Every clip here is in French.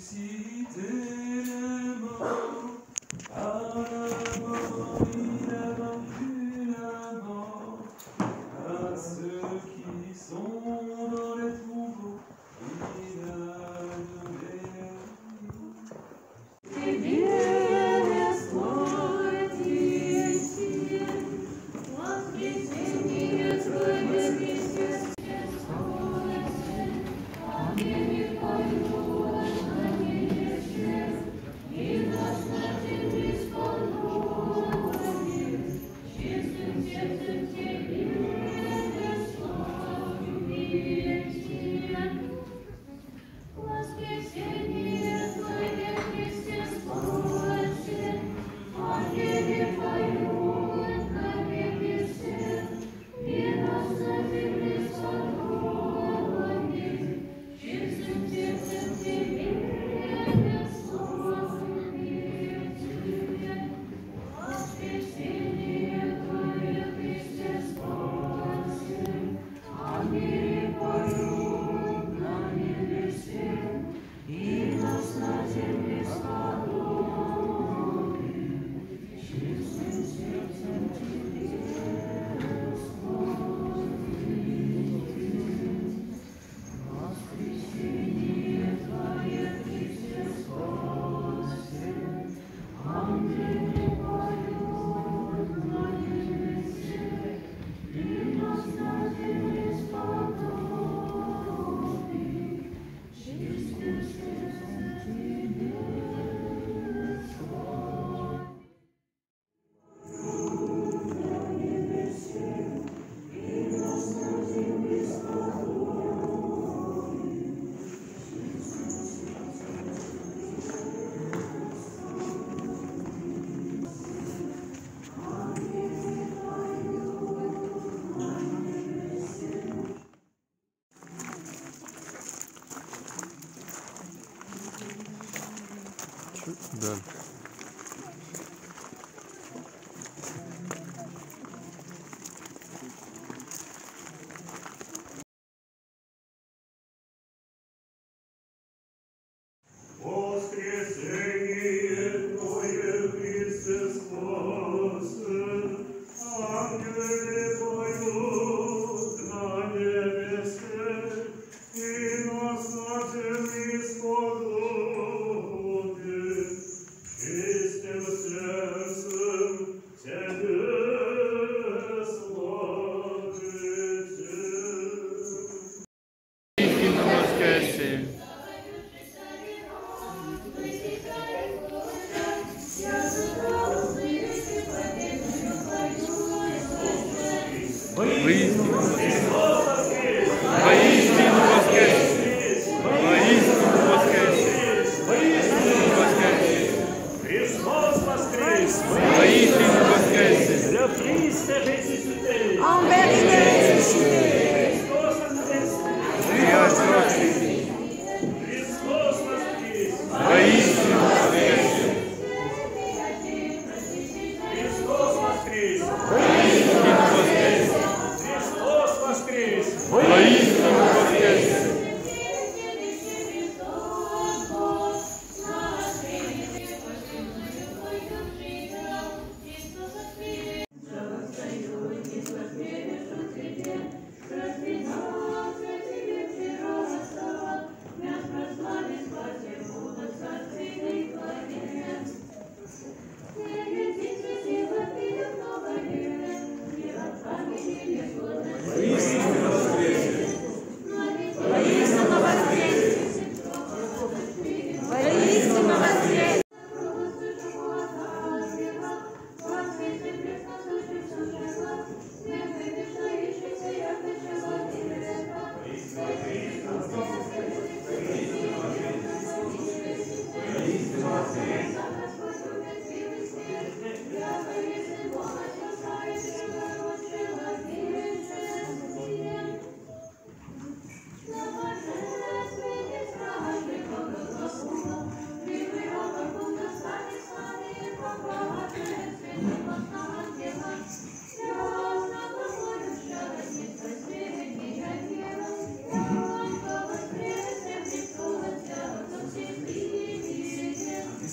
ressuscité de mort, par la mort il a vaincu la mort, à ceux qui sont dans les troupeaux, il a donné la vie. Done. Воскресение Твое, Христе, спаси, ангелы поют на небесе, и нас на земле сподобит, чистым сердцем Тебе славите. Истинно воскресе! Воистину воскресе! Воистину воскресе! Воистину воскресе! Воистину воскресе! Христос воскрес! Воистину воскресе! Le Christ est ressuscité! En vérité ressuscité. Христос воскрес! Христос воскрес! Воистину воскресе! Христос воскрес! Воистину воскресе! Христос воскрес!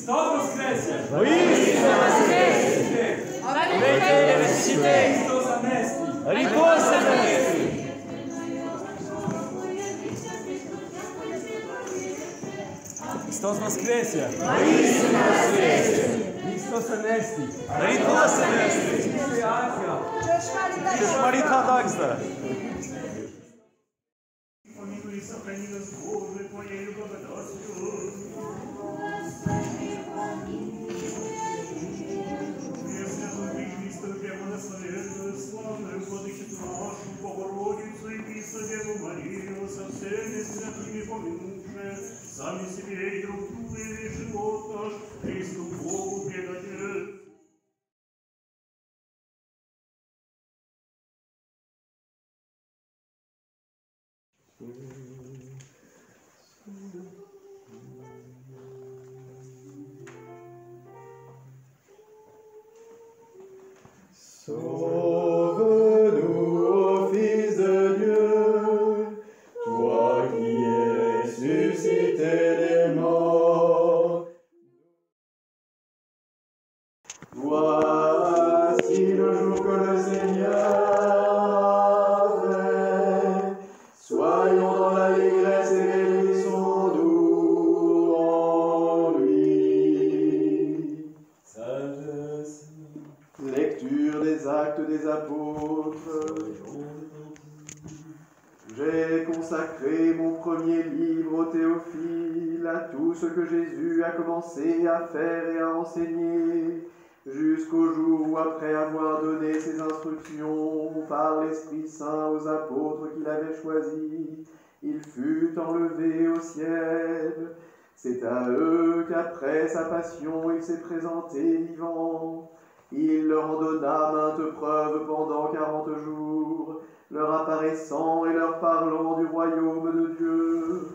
Христос воскресе! Воістину воскресе! Вийти ressuscité! Христос анестій! Христос воскресе! Христос воскресе! Воістину воскресе! Христос анестій! Христос воскресе! Маріта Дагзда! Помилуй и сохрани нас, Боже, Твоею благодатью. Пресвятую Пречистую Преблагословенную, славную Владычицу нашу, Богородицу и Пресвятую Марию, со всеми святыми помянувши, сами себе и друг друга, и живот наш, Христу Богу предатель. Sauve-nous, ô Fils de Dieu, toi qui es suscité des morts. Voici le jour que le Seigneur a fait. Soyons dans l'allégresse et réjouissons-nous en lui. Sagesse. Lecture des Actes des Apôtres. J'ai consacré mon premier livre au Théophile, à tout ce que Jésus a commencé à faire et à enseigner, jusqu'au jour où, après avoir donné ses instructions par l'Esprit Saint aux apôtres qu'il avait choisis, il fut enlevé au ciel. C'est à eux qu'après sa passion il s'est présenté vivant. Il leur en donna maintes preuves pendant 40 jours, leur apparaissant et leur parlant du royaume de Dieu.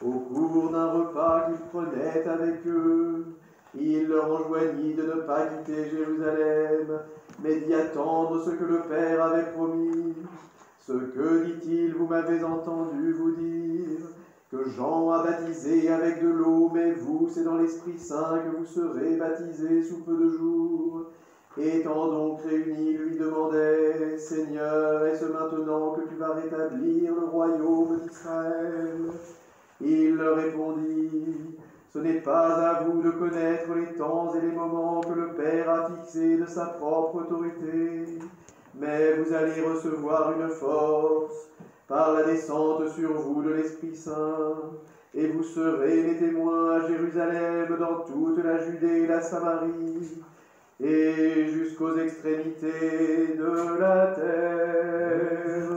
Au cours d'un repas qu'il prenait avec eux, il leur enjoignit de ne pas quitter Jérusalem, mais d'y attendre ce que le Père avait promis. Ce que, dit-il, vous m'avez entendu vous dire, que Jean a baptisé avec de l'eau, mais vous, c'est dans l'Esprit Saint que vous serez baptisés sous peu de jours. Étant donc réunis, lui demandait, Seigneur, est-ce maintenant que tu vas rétablir le royaume d'Israël? Il leur répondit, ce n'est pas à vous de connaître les temps et les moments que le Père a fixés de sa propre autorité, mais vous allez recevoir une force par la descente sur vous de l'Esprit Saint, et vous serez mes témoins à Jérusalem, dans toute la Judée et la Samarie, et jusqu'aux extrémités de la terre.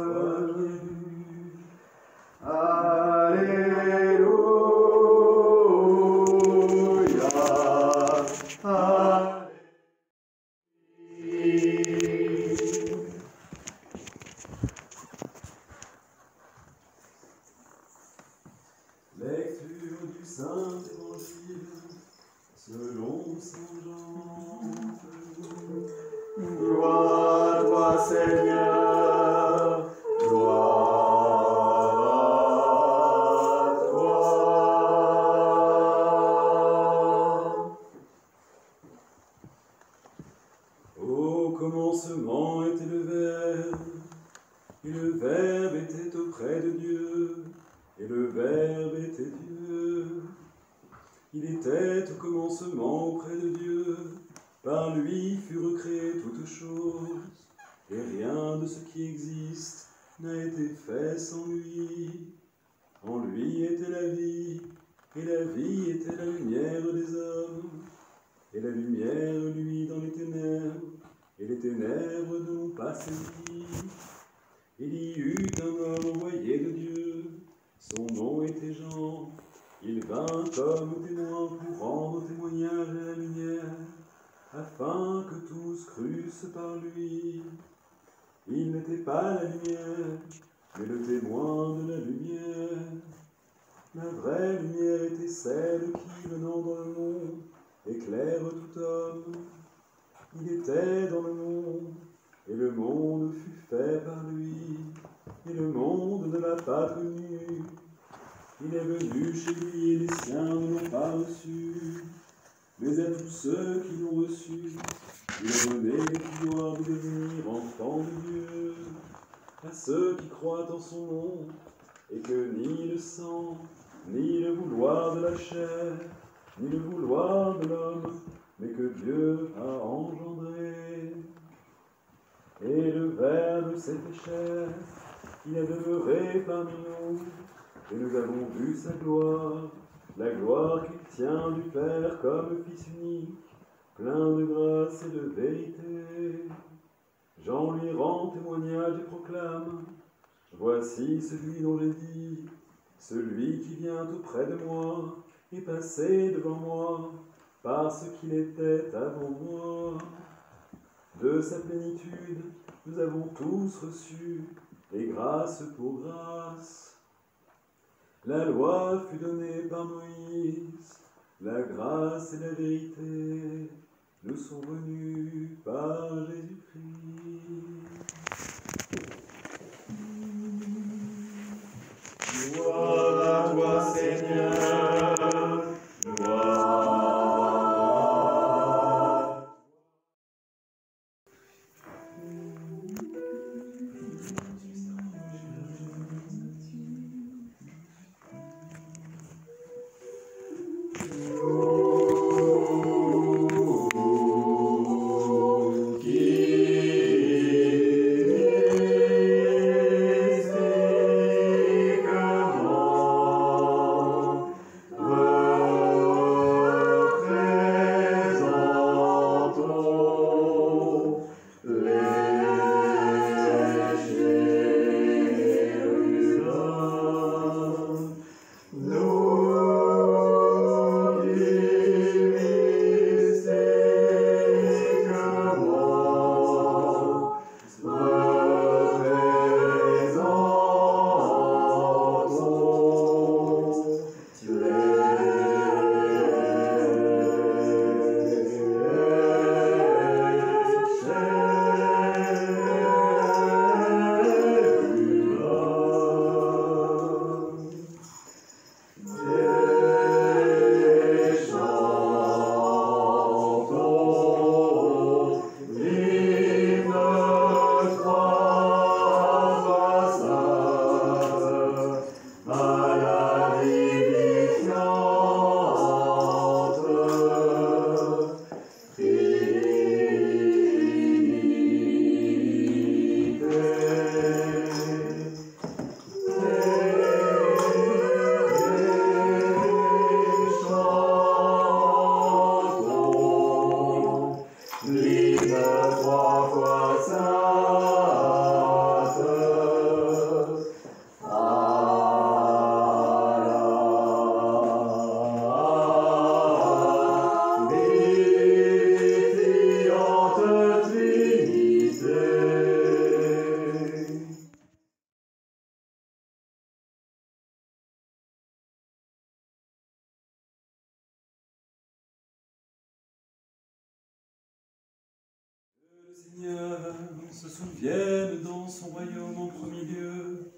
Alléluia. Alléluia. Lecture du Saint-Évangile selon Saint Jean. Gloire à toi, Seigneur, gloire à toi. Au commencement était le Verbe, et le Verbe était auprès de Dieu, et le Verbe était Dieu. Il était au commencement auprès de Dieu. Par lui furent créées toutes choses, et rien de ce qui existe n'a été fait sans lui. En lui était la vie, et la vie était la lumière des hommes. Et la lumière luit dans les ténèbres, et les ténèbres ne l'ont pas saisi. Il y eut un homme envoyé de Dieu, son nom était Jean. Il vint comme témoin pour rendre témoignage à la lumière, afin que tous crussent par lui. Il n'était pas la lumière, mais le témoin de la lumière. La vraie lumière était celle qui, venant dans le monde, éclaire tout homme. Il était dans le monde, et le monde fut fait par lui, et le monde ne l'a pas connu. Il est venu chez lui, et les siens ne l'ont pas reçu. mais à tous ceux qui l'ont reçu, il a donné le pouvoir de devenir enfants de Dieu, à ceux qui croient en son nom, et que ni le sang, ni le vouloir de la chair, ni le vouloir de l'homme, mais que Dieu a engendré. Et le Verbe s'est fait chair, il a demeuré parmi nous, et nous avons vu sa gloire, la gloire qu'il tient du Père comme le Fils unique, plein de grâce et de vérité. Jean lui rend témoignage et proclame: voici celui dont j'ai dit, celui qui vient auprès de moi est passé devant moi, parce qu'il était avant moi. De sa plénitude, nous avons tous reçu, et grâce pour grâce. La loi fut donnée par Moïse, la grâce et la vérité nous sont venues par Jésus-Christ. Gloire à toi, Seigneur. Gloire. Se souvienne dans son royaume en premier lieu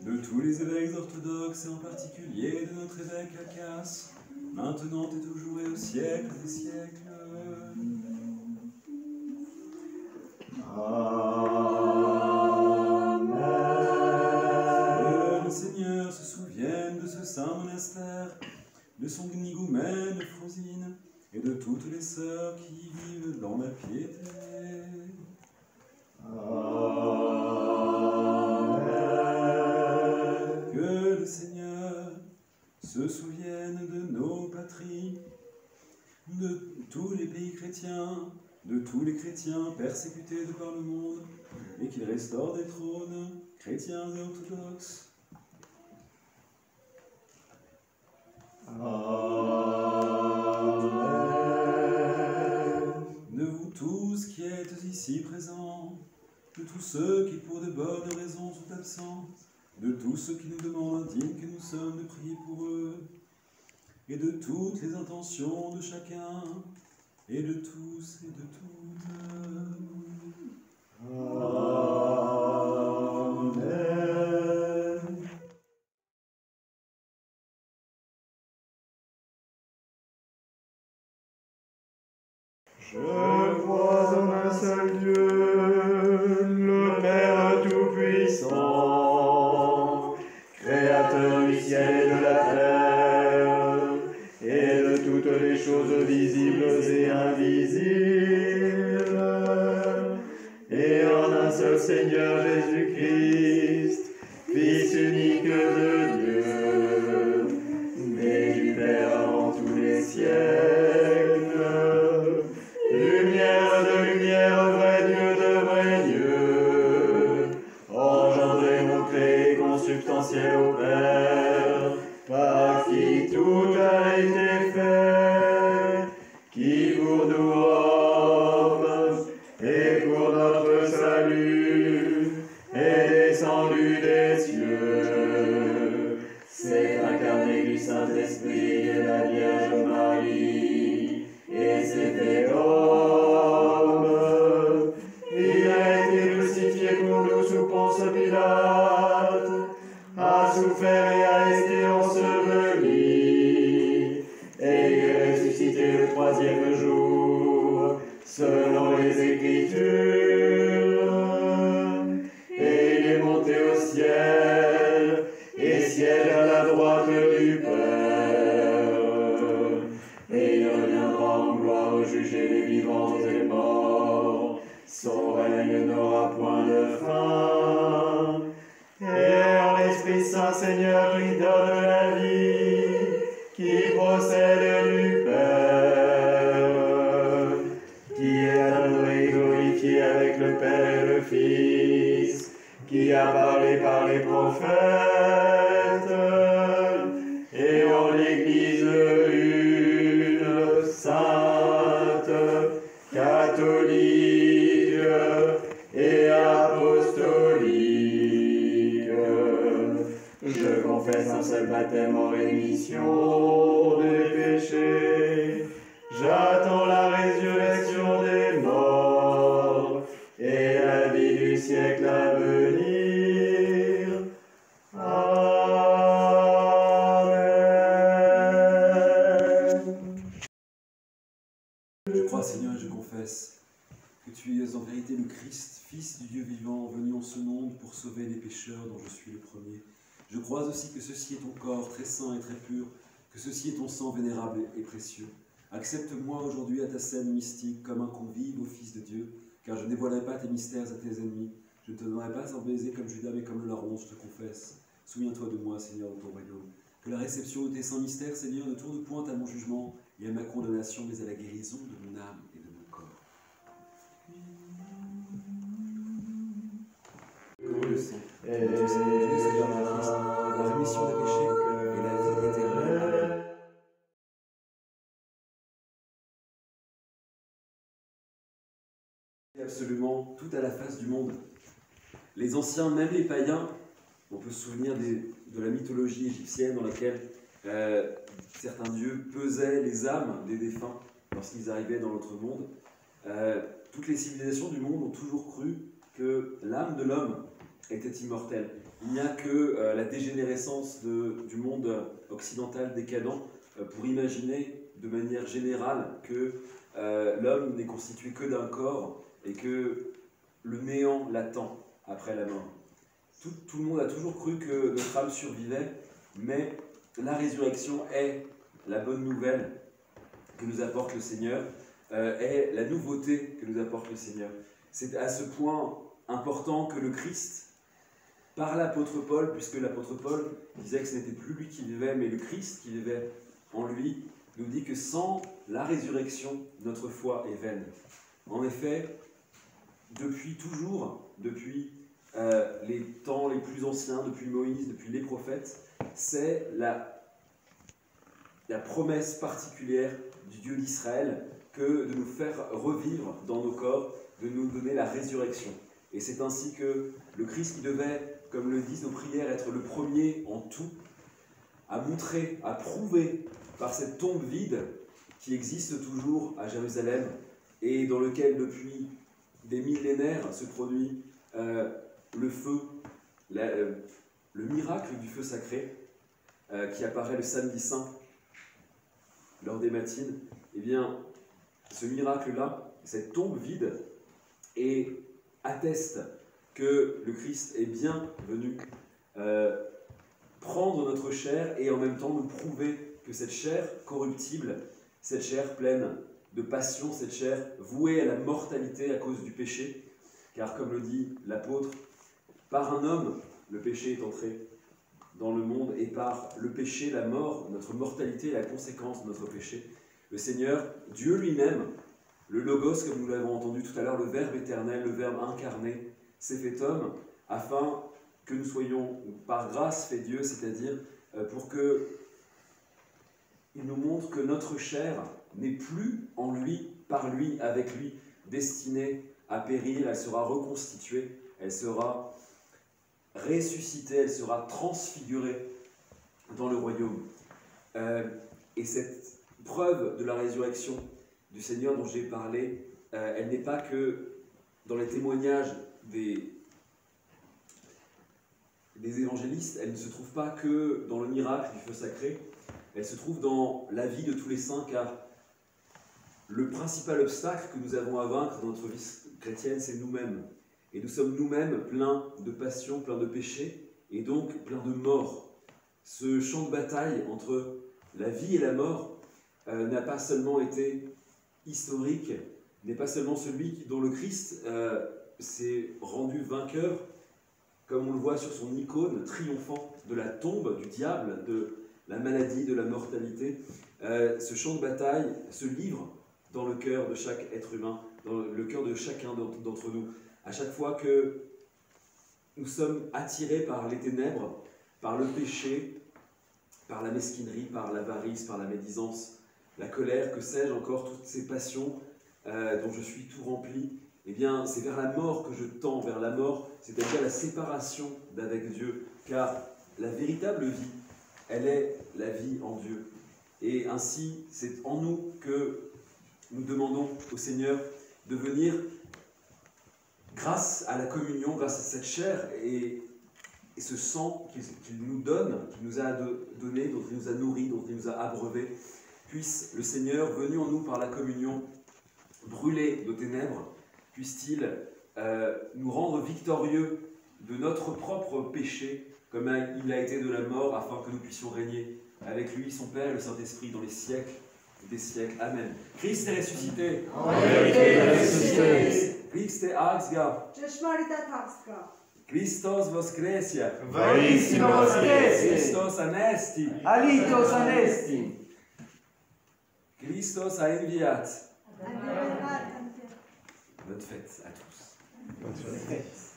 de tous les évêques orthodoxes et en particulier de notre évêque Acace, maintenant et toujours et au siècle des siècles. Que le Seigneur se souvienne de ce saint monastère, de son higoumène Frosine et de toutes les sœurs qui y vivent dans la piété. Que le Seigneur se souvienne de nos patries, de tous les pays chrétiens, de tous les chrétiens persécutés de par le monde, et qu'il restaure des trônes chrétiens et orthodoxes. De vous tous qui êtes ici présents, de tous ceux qui pour de bonnes raisons sont absents, de tous ceux qui nous demandent indignes que nous sommes de prier pour eux, et de toutes les intentions de chacun, et de tous et de toutes. Je crois en un seul Dieu, le Père Tout-Puissant, Créateur du ciel et de la terre, et de toutes les choses visibles et invisibles, et en un seul Seigneur Jésus-Christ, Fils unique de Dieu, né du Père avant tous les siècles, lumière de lumière, vrai Dieu de vrai Dieu, engendré, montré, consubstantiel au Père, par qui tout a été fait, qui pour nous hommes et pour notre salut est descendu des cieux, s'est incarné du Saint-Esprit et de la Vierge Marie, et s'est fait homme. Il a été crucifié pour nous sous Ponce Pilate, a souffert et a été enseveli, et il est ressuscité le troisième jour, selon les Écritures, et il est monté au ciel, et siège à la droite du Père, et il reviendra en gloire juger les vivants et les morts. Son règne n'aura point de fin. Et en l'Esprit Saint Seigneur qui donne la vie, qui procède du Père, qui est adoré et glorifié avec le Père et le Fils, qui a parlé par les prophètes, et en l'Église une sainte, catholique et apostolique. Je confesse un seul baptême en rémission des péchés. J'attends la résurrection des morts et la vie du siècle à venir. Amen. Je crois, Seigneur, et je confesse que tu es en vérité le Christ, Fils du Dieu vivant, venu en ce monde pour sauver les pécheurs dont je suis le premier. Je crois aussi que ceci est ton corps, très saint et très pur, que ceci est ton sang vénérable et précieux. Accepte-moi aujourd'hui à ta scène mystique comme un convive au Fils de Dieu, car je ne dévoilerai pas tes mystères à tes ennemis. Je ne te donnerai pas un baiser comme Judas, mais comme le larron, je te confesse. Souviens-toi de moi, Seigneur, de ton royaume. Que la réception de tes saints mystères, Seigneur, ne tourne point à mon jugement et à ma condamnation, mais à la guérison de mon âme et de mon corps. Que le sang de notre Seigneur Dieu, Seigneur Jésus-Christ, la rémission des péchés et la vie éternelle. Amen. Absolument tout à la face du monde. Les anciens, même les païens, on peut se souvenir de la mythologie égyptienne dans laquelle certains dieux pesaient les âmes des défunts lorsqu'ils arrivaient dans l'autre monde. Toutes les civilisations du monde ont toujours cru que l'âme de l'homme était immortelle. Il n'y a que la dégénérescence du monde occidental décadent pour imaginer de manière générale que l'homme n'est constitué que d'un corps et que le néant l'attend après la mort. Tout le monde a toujours cru que notre âme survivait, mais la résurrection est la bonne nouvelle que nous apporte le Seigneur, est la nouveauté que nous apporte le Seigneur. C'est à ce point important que le Christ, par l'apôtre Paul, puisque l'apôtre Paul disait que ce n'était plus lui qui vivait, mais le Christ qui vivait en lui, nous dit que sans la résurrection, notre foi est vaine. En effet, depuis toujours, depuis les temps les plus anciens, depuis Moïse, depuis les prophètes, c'est la promesse particulière du Dieu d'Israël que de nous faire revivre dans nos corps, de nous donner la résurrection. Et c'est ainsi que le Christ qui devait, comme le disent nos prières, être le premier en tout, a montré, a prouvé par cette tombe vide qui existe toujours à Jérusalem et dans lequel depuis des millénaires se produit le feu, le miracle du feu sacré qui apparaît le samedi saint lors des matines. Eh bien, ce miracle-là, cette tombe vide, et atteste que le Christ est bien venu prendre notre chair et en même temps nous prouver que cette chair corruptible, cette chair pleine de passion, cette chair vouée à la mortalité à cause du péché, car comme le dit l'apôtre, par un homme, le péché est entré dans le monde, et par le péché, la mort, notre mortalité est la conséquence de notre péché. Le Seigneur, Dieu lui-même, le Logos, comme nous l'avons entendu tout à l'heure, le Verbe éternel, le Verbe incarné, s'est fait homme, afin que nous soyons, par grâce fait Dieu, c'est-à-dire pour que il nous montre que notre chair n'est plus en lui, par lui, avec lui, destinée à périr, elle sera reconstituée, elle sera ressuscitée, elle sera transfigurée dans le royaume. Et cette preuve de la résurrection du Seigneur dont j'ai parlé, elle n'est pas que dans les témoignages des évangélistes, elle ne se trouve pas que dans le miracle du feu sacré, elle se trouve dans la vie de tous les saints, car le principal obstacle que nous avons à vaincre dans notre vie chrétienne, c'est nous-mêmes. Et nous sommes nous-mêmes pleins de passion, pleins de péché, et donc pleins de mort. Ce champ de bataille entre la vie et la mort n'a pas seulement été historique, n'est pas seulement celui dont le Christ s'est rendu vainqueur, comme on le voit sur son icône, triomphant de la tombe du diable, de la maladie, de la mortalité. Ce champ de bataille se livre dans le cœur de chaque être humain, dans le cœur de chacun d'entre nous. À chaque fois que nous sommes attirés par les ténèbres, par le péché, par la mesquinerie, par l'avarice, par la médisance, la colère, que sais-je encore, toutes ces passions dont je suis tout rempli, eh bien, c'est vers la mort que je tends, vers la mort, c'est-à-dire la séparation d'avec Dieu, car la véritable vie, elle est la vie en Dieu. Et ainsi, c'est en nous que nous demandons au Seigneur de venir, grâce à la communion, grâce à cette chair et ce sang qu'il nous donne, qu'il nous a donné, dont il nous a nourris, dont il nous a abreuvés, puisse le Seigneur, venu en nous par la communion, brûler nos ténèbres, puisse-t-il nous rendre victorieux de notre propre péché, comme il a été de la mort, afin que nous puissions régner avec lui, son Père et le Saint-Esprit, dans les siècles des siècles. Amen. Christ est ressuscité. En vérité, il est ressuscité. Christ est agsga. Ճշմարիտացածկա։ Christos voskresia. Voissimo voskresie. Christos anesti. Alitos anesti. Christos a enviat. Անդրեյ, Bonne fête à tous. Bonne fête.